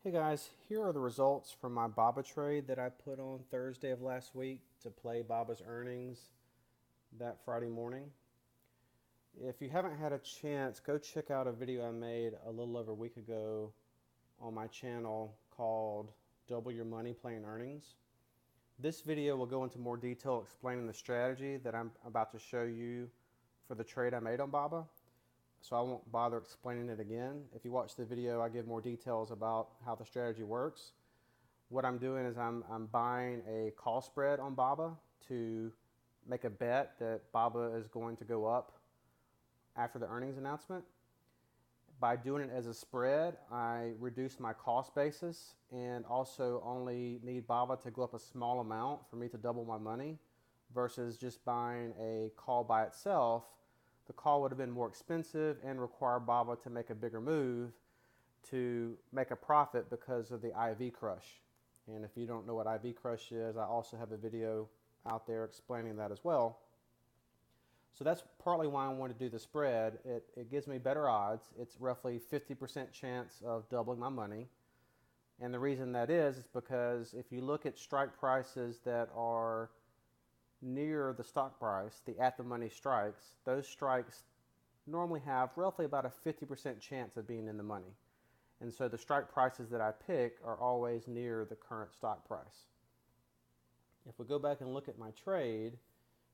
Hey guys, here are the results from my Baba trade that I put on Thursday of last week to play Baba's earnings that Friday morning. If you haven't had a chance, go check out a video I made a little over a week ago on my channel called Double Your Money Playing Earnings. This video will go into more detail explaining the strategy that I'm about to show you for the trade I made on Baba, so I won't bother explaining it again. If you watch the video, I give more details about how the strategy works. What I'm doing is I'm buying a call spread on Baba to make a bet that Baba is going to go up after the earnings announcement. By doing it as a spread, I reduce my cost basis and also only need Baba to go up a small amount for me to double my money versus just buying a call by itself. The call would have been more expensive and require Baba to make a bigger move to make a profit because of the IV crush. And if you don't know what IV crush is, I also have a video out there explaining that as well. So that's partly why I want to do the spread. It gives me better odds. It's roughly 50% chance of doubling my money. And the reason that is because if you look at strike prices that are near the stock price, the at the money strikes, those strikes normally have roughly about a 50% chance of being in the money. And so the strike prices that I pick are always near the current stock price. If we go back and look at my trade,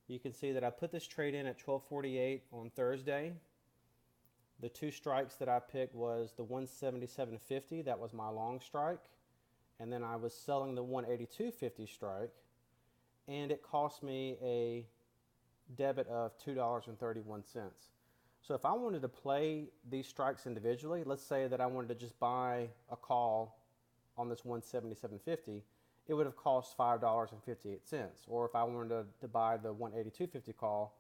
you can see that I put this trade in at 12:48 on Thursday. The two strikes that I picked was the 177.50, that was my long strike, and then I was selling the 182.50 strike, and it cost me a debit of $2.31. So if I wanted to play these strikes individually, let's say that I wanted to just buy a call on this 177.50, it would have cost $5.58. Or if I wanted to buy the 182.50 call,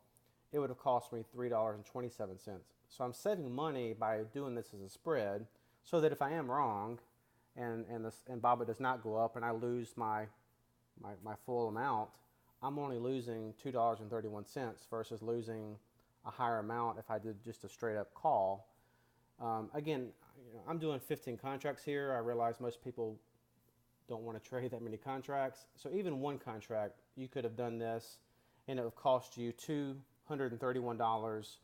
it would have cost me $3.27. So I'm saving money by doing this as a spread so that if I am wrong and Baba does not go up and I lose my full amount, I'm only losing $2.31 versus losing a higher amount if I did just a straight up call. Again, I'm doing 15 contracts here. I realize most people don't want to trade that many contracts. So even one contract, you could have done this and it would cost you $231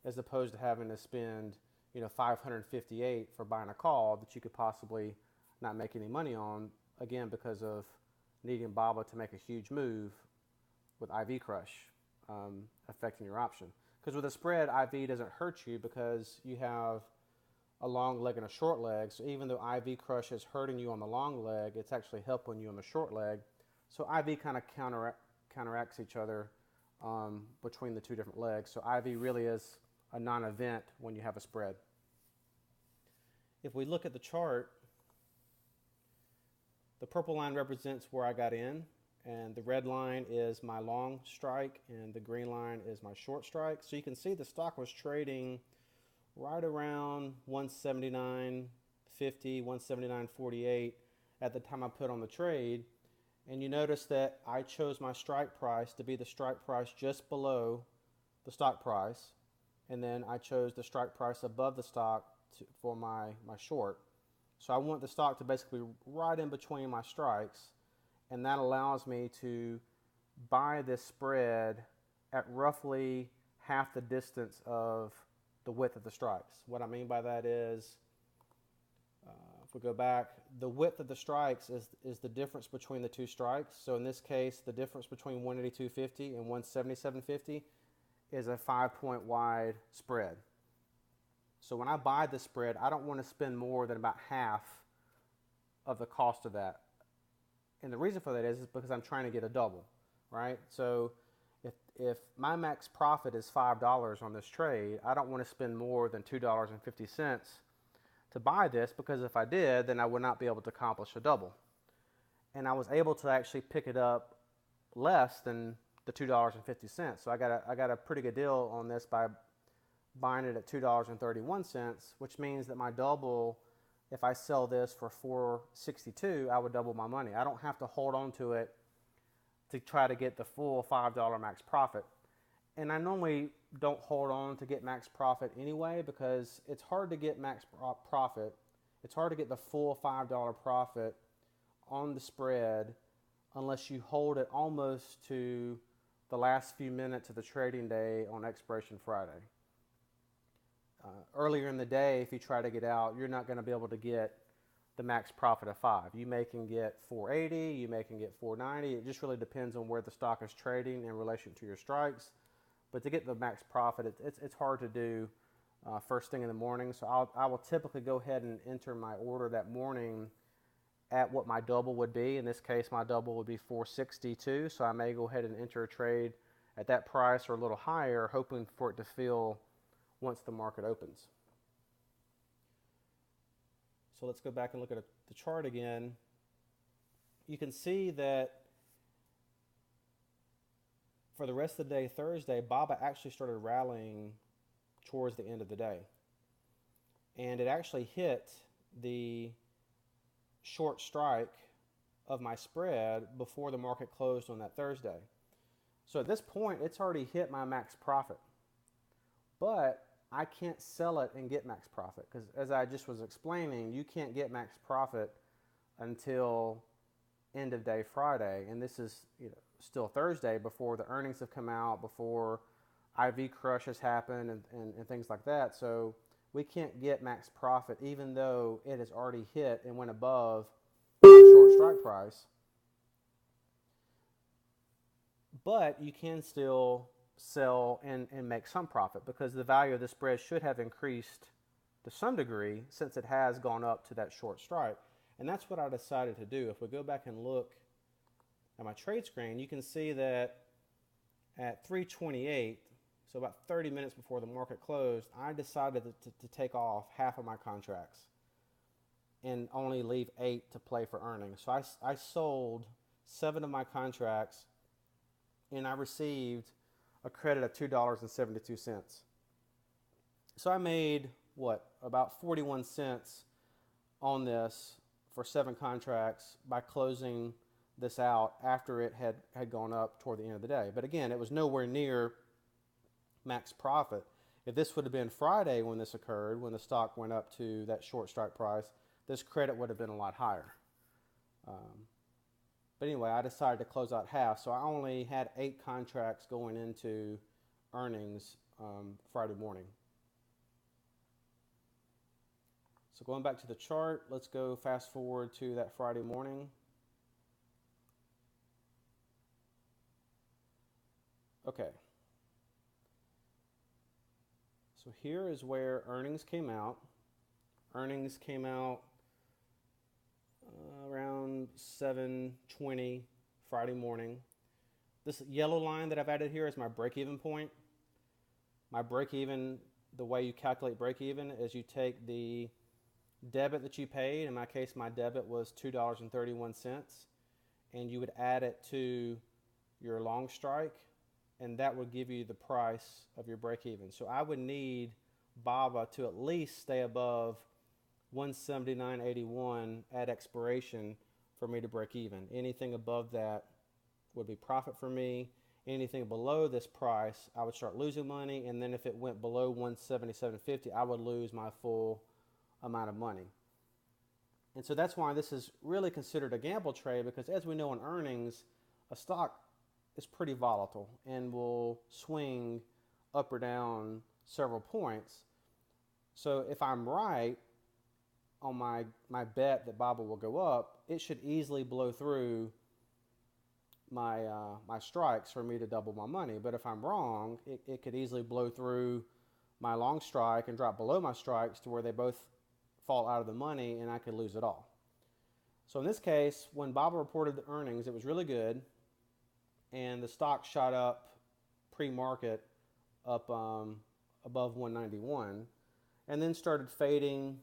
as opposed to having to spend, $558 for buying a call that you could possibly not make any money on, again, because of needing Baba to make a huge move with IV crush affecting your option. Because with a spread, IV doesn't hurt you because you have a long leg and a short leg. So even though IV crush is hurting you on the long leg, it's actually helping you on the short leg. So IV kind of counteracts each other between the two different legs. So IV really is a non-event when you have a spread. If we look at the chart, the purple line represents where I got in, and the red line is my long strike, and the green line is my short strike. So you can see the stock was trading right around 179.50, 179.48 at the time I put on the trade. And you notice that I chose my strike price to be the strike price just below the stock price. And then I chose the strike price above the stock for my short. So I want the stock to basically be right in between my strikes. And that allows me to buy this spread at roughly half the distance of the width of the strikes. What I mean by that is, if we go back, the width of the strikes is the difference between the two strikes. So in this case, the difference between 182.50 and 177.50 is a 5-point wide spread. So when I buy the spread, I don't want to spend more than about half of the cost of that. And the reason for that is because I'm trying to get a double, right? So if my max profit is $5 on this trade, I don't want to spend more than $2.50 to buy this, because if I did, then I would not be able to accomplish a double. And I was able to actually pick it up less than the $2.50. So I got a pretty good deal on this by buying it at $2.31, which means that my double, if I sell this for $4.62, I would double my money. I don't have to hold on to it to try to get the full $5 max profit. And I normally don't hold on to get max profit anyway, because it's hard to get max profit it's hard to get the full $5 profit on the spread unless you hold it almost to the last few minutes of the trading day on expiration Friday. Earlier in the day, if you try to get out, you're not going to be able to get the max profit of 5. You may can get 480, you may can get 490. It just really depends on where the stock is trading in relation to your strikes. But to get the max profit, it's hard to do first thing in the morning. So I will typically go ahead and enter my order that morning at what my double would be. In this case, my double would be 462. So I may go ahead and enter a trade at that price or a little higher, hoping for it to fill once the market opens. So let's go back and look at the chart again. You can see that for the rest of the day, Thursday, BABA actually started rallying towards the end of the day. And it actually hit the short strike of my spread before the market closed on that Thursday. So at this point, it's already hit my max profit. But I can't sell it and get max profit because, as I just was explaining, you can't get max profit until end of day Friday, and this is still Thursday before the earnings have come out, before IV crush has happened, and things like that. So we can't get max profit even though it has already hit and went above the short strike price. But you can still sell and make some profit because the value of the spread should have increased to some degree since it has gone up to that short strike. And that's what I decided to do. If we go back and look at my trade screen, you can see that at 3:28, so about 30 minutes before the market closed, I decided to take off half of my contracts and only leave 8 to play for earnings. So I sold 7 of my contracts and I received a credit of $2.72. So I made, about 41 cents on this for 7 contracts by closing this out after it had gone up toward the end of the day. But again, it was nowhere near max profit. If this would have been Friday when this occurred, when the stock went up to that short strike price, this credit would have been a lot higher. But anyway, I decided to close out half, so I only had 8 contracts going into earnings Friday morning. So going back to the chart, let's go fast forward to that Friday morning. Okay. So here is where earnings came out. Earnings came out around 7:20 Friday morning. This yellow line that I've added here is my break-even point. My break-even, the way you calculate break-even is you take the debit that you paid. In my case, my debit was $2.31, and you would add it to your long strike, and that would give you the price of your break-even. So I would need BABA to at least stay above 179.81 at expiration for me to break even. Anything above that would be profit for me. Anything below this price, I would start losing money, and then if it went below 177.50, I would lose my full amount of money. And so that's why this is really considered a gamble trade, because as we know in earnings, a stock is pretty volatile and will swing up or down several points. So if I'm right on my bet that BABA will go up, it should easily blow through my my strikes for me to double my money. But if I'm wrong, it could easily blow through my long strike and drop below my strikes to where they both fall out of the money and I could lose it all. So in this case, when BABA reported the earnings, it was really good, and the stock shot up pre-market up above 191, and then started fading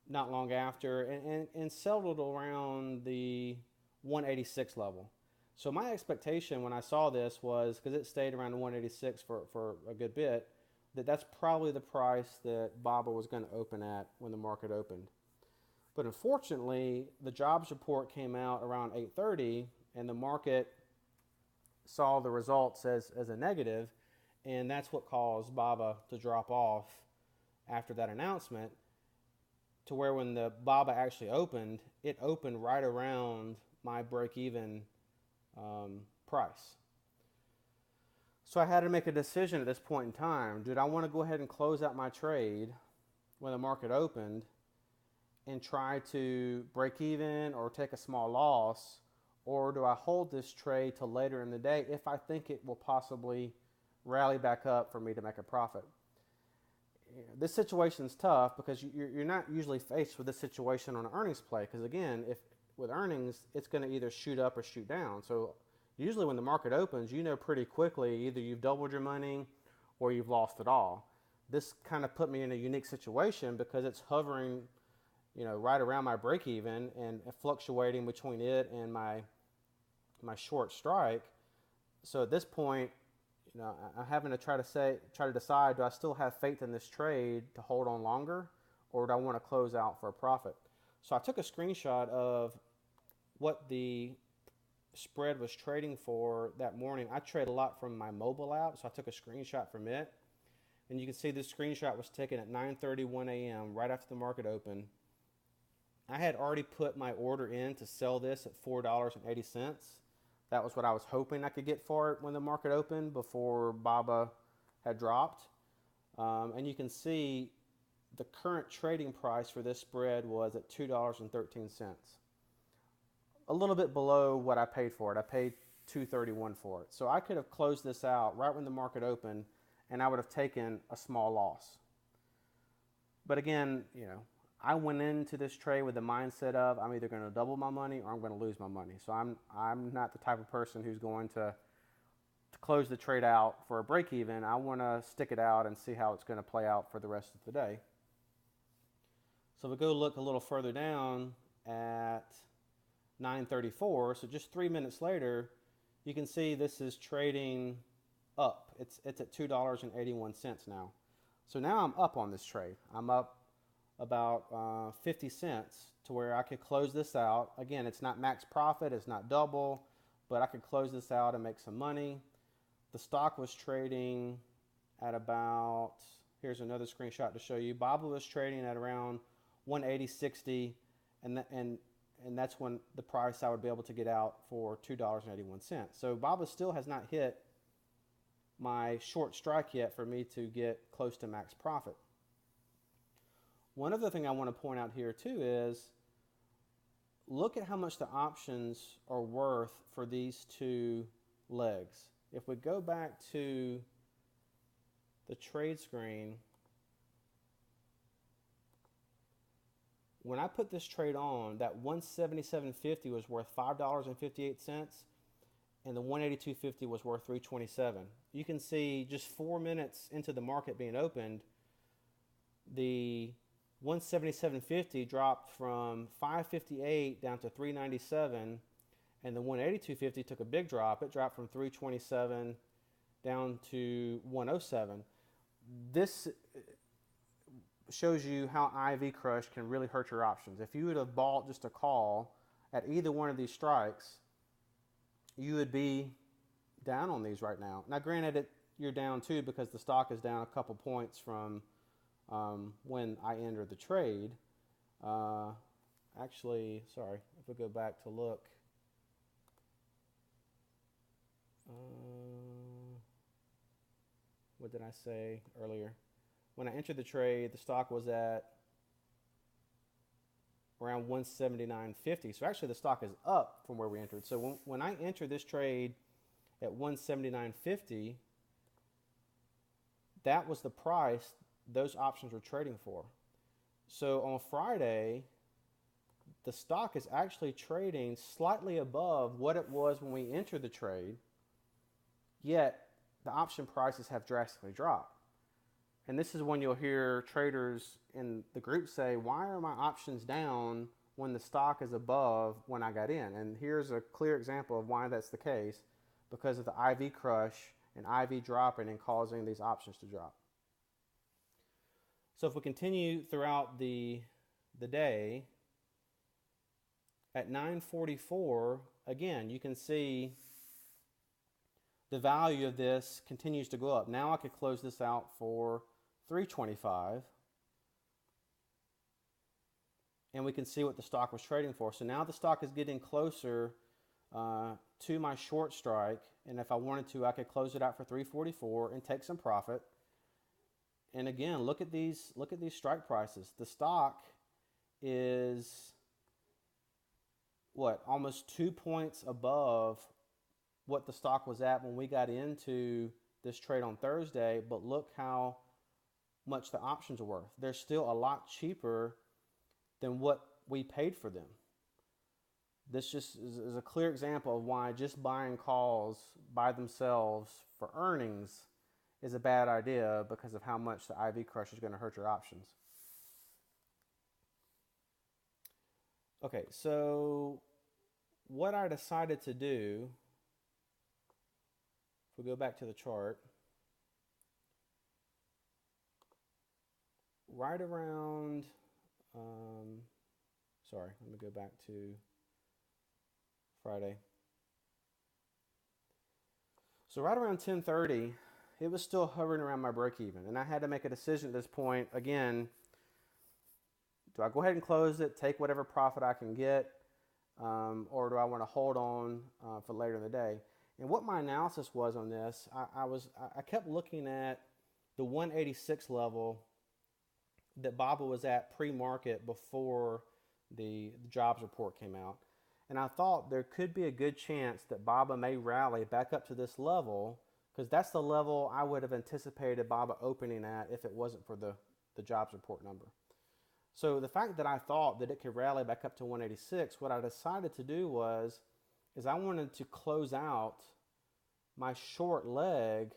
not long after and settled around the 186 level. So my expectation when I saw this was, because it stayed around the 186 for a good bit, that's probably the price that BABA was going to open at when the market opened. But unfortunately, the jobs report came out around 8:30, and the market saw the results as a negative, and that's what caused BABA to drop off after that announcement. to where when the BABA actually opened, it opened right around my break-even price. So I had to make a decision at this point in time. Did I want to go ahead and close out my trade when the market opened and try to break even or take a small loss, or do I hold this trade till later in the day if I think it will possibly rally back up for me to make a profit? This situation is tough because you're not usually faced with this situation on an earnings play, because again, if with earnings, it's going to either shoot up or shoot down. So usually when the market opens, you know pretty quickly either you've doubled your money or you've lost it all. This kind of put me in a unique situation because it's hovering, right around my break even and fluctuating between it and my short strike. So at this point, I'm having to try to decide, do I still have faith in this trade to hold on longer, or do I want to close out for a profit? So I took a screenshot of what the spread was trading for that morning. I trade a lot from my mobile app, so I took a screenshot from it. And you can see this screenshot was taken at 9:31 a.m. right after the market opened. I had already put my order in to sell this at $4.80. That was what I was hoping I could get for it when the market opened before BABA had dropped. And you can see the current trading price for this spread was at $2.13. A little bit below what I paid for it. I paid $2.31 for it. So I could have closed this out right when the market opened, and I would have taken a small loss. But again, I went into this trade with the mindset of I'm either going to double my money or I'm going to lose my money. So I'm not the type of person who's going to close the trade out for a break even. I want to stick it out and see how it's going to play out for the rest of the day. So we go look a little further down at 9:34. So just 3 minutes later, you can see this is trading up. It's at $2.81 now. So now I'm up on this trade. I'm up about 50 cents to where I could close this out. Again, it's not max profit, it's not double, but I could close this out and make some money. The stock was trading at about, here's another screenshot to show you. BABA was trading at around 180.60, and that's when the price I would be able to get out for $2.81. So BABA still has not hit my short strike yet for me to get close to max profit. One other thing I want to point out here too is look at how much the options are worth for these two legs. If we go back to the trade screen, when I put this trade on, that 177.50 was worth $5.58, and the 182.50 was worth $3.27. You can see just 4 minutes into the market being opened, the 177.50 dropped from $5.58 down to $3.97, and the 182.50 took a big drop. It dropped from $3.27 down to $1.07. This shows you how IV crush can really hurt your options. If you would have bought just a call at either one of these strikes, you would be down on these right now. Now, granted, you're down too because the stock is down a couple points from when I entered the trade. Actually, sorry, if we go back to look. What did I say earlier? When I entered the trade, the stock was at around 179.50. So actually the stock is up from where we entered. So when I entered this trade at 179.50, that was the price those options were trading for. So on Friday, the stock is actually trading slightly above what it was when we entered the trade, yet the option prices have drastically dropped. And this is when you'll hear traders in the group say, why are my options down when the stock is above when I got in? And here's a clear example of why that's the case, because of the IV crush and IV dropping and causing these options to drop. So if we continue throughout the day, at 9:44, again, you can see the value of this continues to go up. Now I could close this out for $3.25. and we can see what the stock was trading for. So now the stock is getting closer to my short strike, and if I wanted to, I could close it out for 344 and take some profit. And again, look at these strike prices. The stock is what, almost 2 points above what the stock was at when we got into this trade on Thursday, but look how much the options are worth. They're still a lot cheaper than what we paid for them. This just is a clear example of why just buying calls by themselves for earnings is a bad idea, because of how much the IV crush is going to hurt your options. Okay, so what I decided to do, if we go back to the chart, right around, sorry, let me go back to Friday. So right around 10:30, it was still hovering around my break even, and I had to make a decision at this point. Again, do I go ahead and close it, take whatever profit I can get, or do I want to hold on for later in the day? And what my analysis was on this, I kept looking at the 186 level that BABA was at pre-market before the jobs report came out. And I thought there could be a good chance that BABA may rally back up to this level, because that's the level I would have anticipated BABA opening at if it wasn't for the jobs report number. So the fact that I thought that it could rally back up to 186, what I decided to do is I wanted to close out my short leg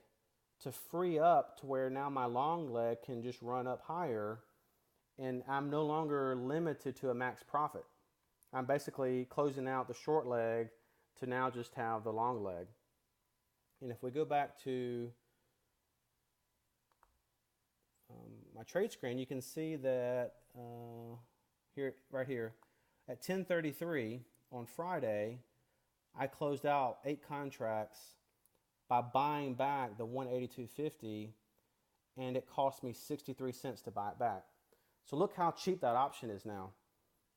to free up to where now my long leg can just run up higher, and I'm no longer limited to a max profit. I'm basically closing out the short leg to now just have the long leg. And if we go back to my trade screen, you can see that right here at 10:33 on Friday, I closed out 8 contracts by buying back the 182.50, and it cost me 63 cents to buy it back. So look how cheap that option is now.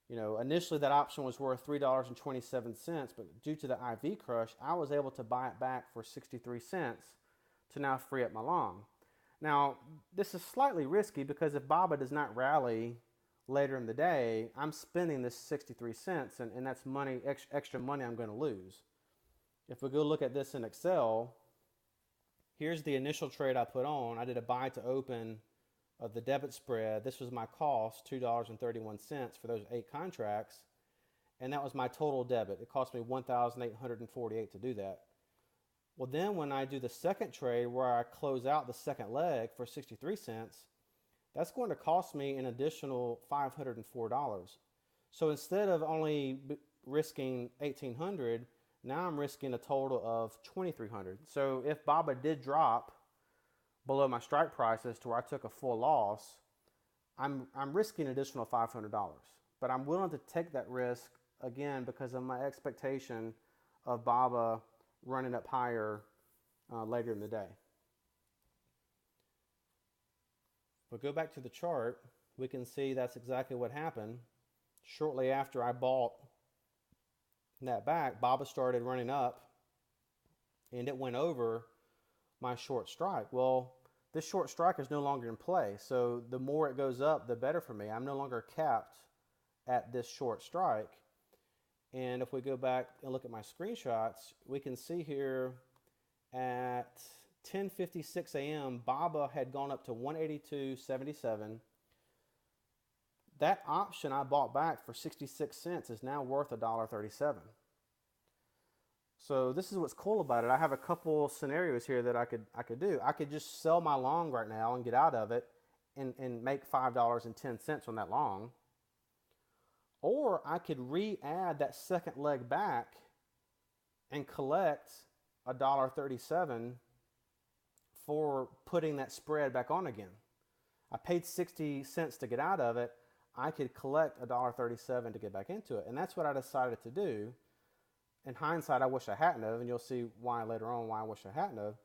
You know, initially that option was worth $3.27, but due to the IV crush, I was able to buy it back for 63 cents to now free up my long. Now, this is slightly risky, because if BABA does not rally later in the day, I'm spending this 63 cents, and that's money, extra money I'm going to lose. If we go look at this in Excel, here's the initial trade I put on. I did a buy to open of the debit spread. This was my cost, $2.31 for those 8 contracts, and that was my total debit. It cost me $1,848 to do that. Well, then when I do the second trade where I close out the second leg for 63 cents, that's going to cost me an additional $504. So instead of only risking $1,800, now I'm risking a total of $2,300. So if BABA did drop below my strike prices to where I took a full loss, I'm risking an additional $500. But I'm willing to take that risk, again, because of my expectation of BABA running up higher later in the day. If we go back to the chart, we can see that's exactly what happened. Shortly after I bought that back, BABA started running up, and it went over my short strike. Well, this short strike is no longer in play, so the more it goes up, the better for me. I'm no longer capped at this short strike. And if we go back and look at my screenshots, we can see here at 10:56 a.m., BABA had gone up to 182.77. That option I bought back for 66 cents is now worth $1.37. So this is what's cool about it. I have a couple scenarios here that I could do. I could just sell my long right now and get out of it and make $5.10 on that long. Or I could re-add that second leg back and collect $1.37 for putting that spread back on again. I paid 60 cents to get out of it. I could collect $1.37 to get back into it. And that's what I decided to do. In hindsight, I wish I hadn't have, and you'll see why later on why I wish I hadn't have.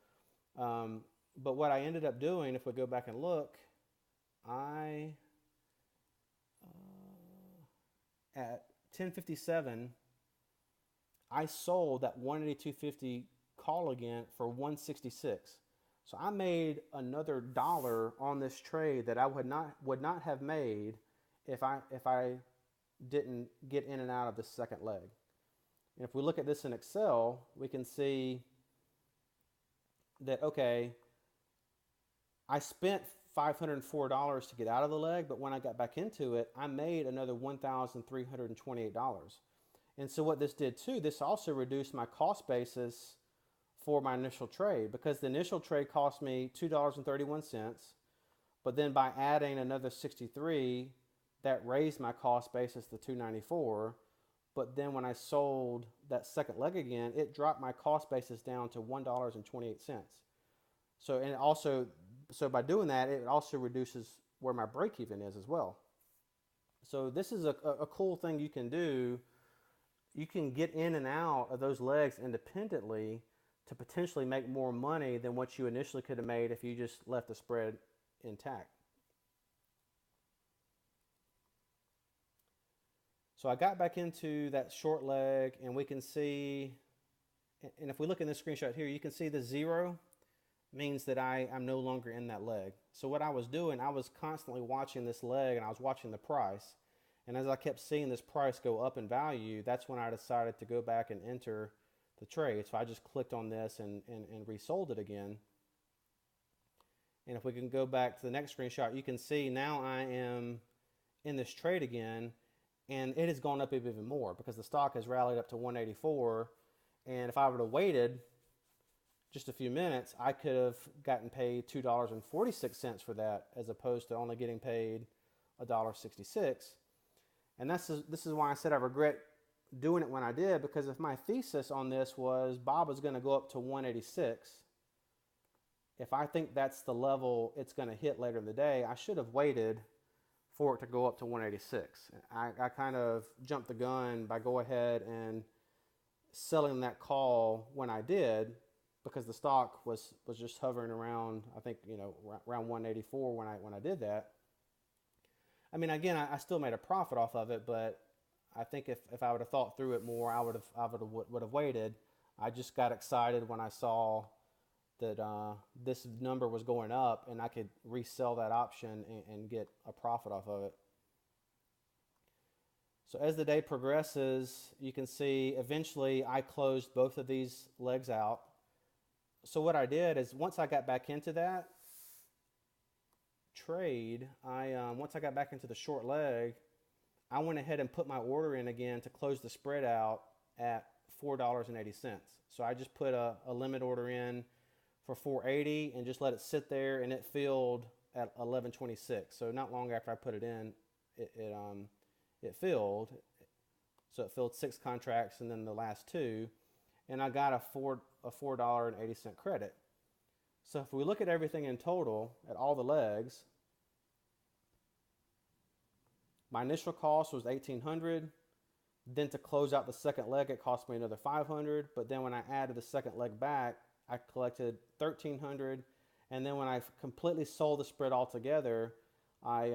But what I ended up doing, if we go back and look, at 10:57, I sold that 182.50 call again for 166. So I made another dollar on this trade that I would not have made if I didn't get in and out of the second leg. And if we look at this in Excel, we can see that, okay, I spent $504 to get out of the leg, but when I got back into it, I made another $1,328. And so what this did too, this also reduced my cost basis for my initial trade, because the initial trade cost me $2.31, but then by adding another 63, that raised my cost basis to $2.94. But then when I sold that second leg again, it dropped my cost basis down to $1.28. So by doing that, it also reduces where my break even is as well. So this is a cool thing you can do. You can get in and out of those legs independently to potentially make more money than what you initially could have made if you just left the spread intact. So I got back into that short leg, and we can see, and if we look in this screenshot here, you can see the 0 means that I'm no longer in that leg. So what I was doing, I was constantly watching this leg, and I was watching the price. And as I kept seeing this price go up in value, that's when I decided to go back and enter the trade. So I just clicked on this and resold it again. And if we can go back to the next screenshot, you can see now I am in this trade again, and it has gone up even more because the stock has rallied up to 184. And if I would have waited just a few minutes, I could have gotten paid $2.46 for that, as opposed to only getting paid $1.66. And this is why I said I regret doing it when I did, because if my thesis on this was Bob is going to go up to 186, if I think that's the level it's going to hit later in the day, I should have waited for it to go up to 186. I kind of jumped the gun by go ahead and selling that call when I did, because the stock was just hovering around, I think, around 184 when I did that. I mean, again, I still made a profit off of it, but I think if I would have thought through it more, I would have waited. I just got excited when I saw that this number was going up, and I could resell that option and get a profit off of it. So as the day progresses, you can see eventually I closed both of these legs out. So what I did is, once I got back into that trade, once I got back into the short leg, I went ahead and put my order in again to close the spread out at $4.80. So I just put a limit order in for $4.80 and just let it sit there, and it filled at $11.26. So not long after I put it in, it filled. So it filled 6 contracts and then the last 2, and I got a $4.80 credit. So if we look at everything in total, at all the legs, my initial cost was $1,800. Then to close out the second leg, it cost me another $500. But then when I added the second leg back, I collected $1,300. And then when I completely sold the spread altogether, I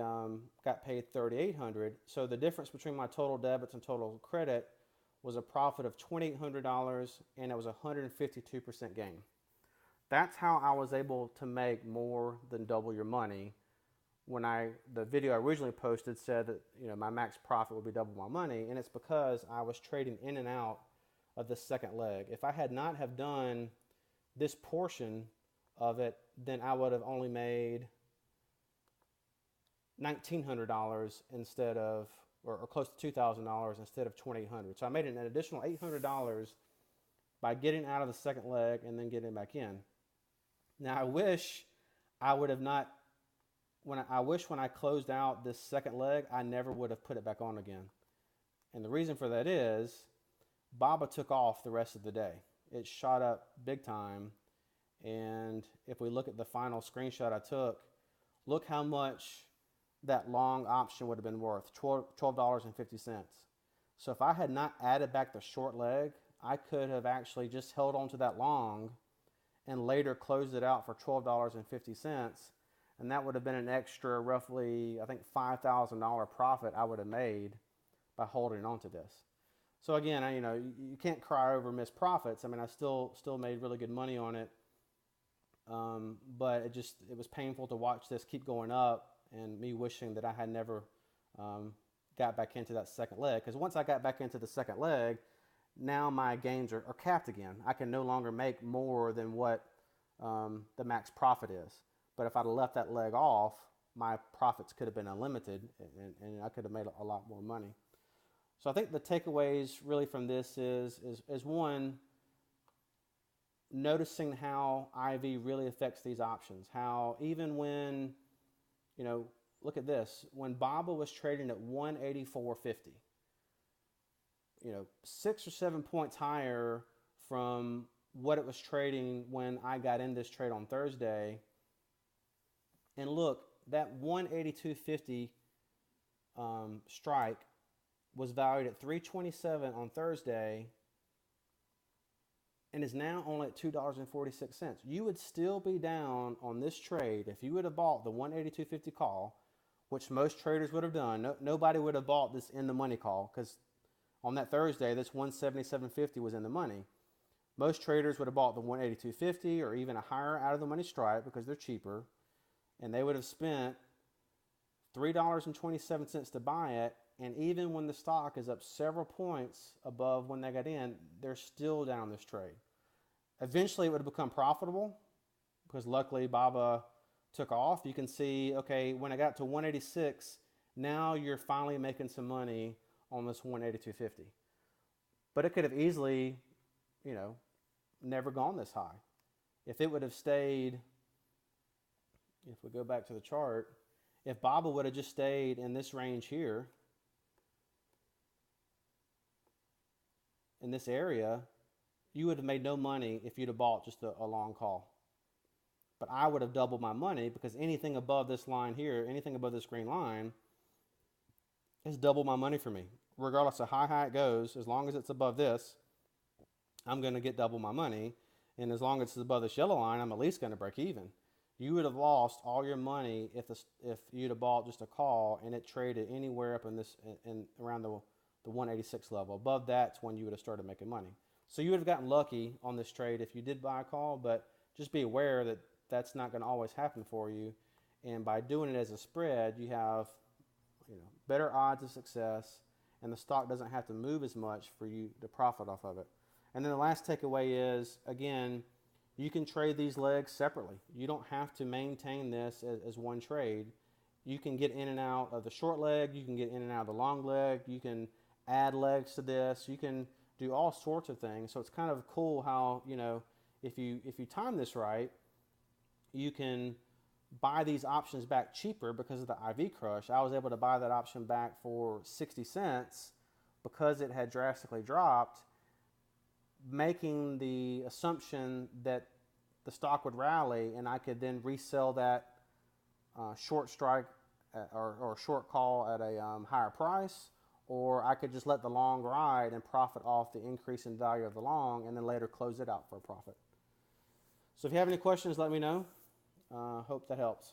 got paid $3,800. So the difference between my total debits and total credit was a profit of $2,800, and it was a 152% gain. That's how I was able to make more than double your money. When the video I originally posted said that my max profit would be double my money, and it's because I was trading in and out of the second leg. If I had not have done this portion of it, then I would have only made $1,900 instead of, or close to $2,000 instead of $2,800. So I made an additional $800 by getting out of the second leg and then getting back in. Now I wish I would have not. When I closed out this second leg, I never would have put it back on again. And the reason for that is BABA took off the rest of the day. It shot up big time. And if we look at the final screenshot I took, look how much that long option would have been worth, $12.50. So if I had not added back the short leg, I could have actually just held on to that long and later closed it out for $12.50. And that would have been an extra roughly, I think, $5,000 profit I would have made by holding on to this. So again, you can't cry over missed profits. I mean, I still made really good money on it, but it was painful to watch this keep going up, and me wishing that I had never got back into that second leg. Because once I got back into the second leg, now my gains are capped again. I can no longer make more than what the max profit is. But if I'd have left that leg off, my profits could have been unlimited, and I could have made a lot more money. So I think the takeaways really from this is one, noticing how IV really affects these options. How even when, look at this, when BABA was trading at 184.50, 6 or 7 points higher from what it was trading when I got in this trade on Thursday. And look, that 182.50 strike was valued at $3.27 on Thursday and is now only at $2.46. You would still be down on this trade if you would have bought the 182.50 call, which most traders would have done. Nobody would have bought this in the money call, because on that Thursday, this 177.50 was in the money. Most traders would have bought the 182.50 or even a higher out of the money strike because they're cheaper, and they would have spent $3.27 to buy it. And even when the stock is up several points above when they got in, they're still down this trade. Eventually, it would have become profitable because luckily BABA took off. You can see, okay, when I got to 186, now you're finally making some money on this 182.50. But it could have easily, never gone this high. If it would have stayed, if we go back to the chart, if BABA would have just stayed in this range here, in this area, you would have made no money if you'd have bought just a long call. But I would have doubled my money, because anything above this line here, anything above this green line, is double my money for me. Regardless of how high it goes, as long as it's above this, I'm going to get double my money. And as long as it's above this yellow line, I'm at least going to break even. You would have lost all your money if you'd have bought just a call and it traded anywhere up in around the 186 level. Above that's when you would have started making money. So you would have gotten lucky on this trade if you did buy a call, but just be aware that that's not going to always happen for you. And by doing it as a spread, you have better odds of success, and the stock doesn't have to move as much for you to profit off of it. And then the last takeaway is, again, you can trade these legs separately. You don't have to maintain this as one trade. You can get in and out of the short leg. You can get in and out of the long leg. You can add legs to this. You can do all sorts of things. So it's kind of cool how, if you time this right, you can buy these options back cheaper because of the IV crush. I was able to buy that option back for 60 cents because it had drastically dropped, making the assumption that the stock would rally, and I could then resell that short strike or short call at a higher price, or I could just let the long ride and profit off the increase in value of the long and then later close it out for a profit. So if you have any questions, let me know. Hope that helps.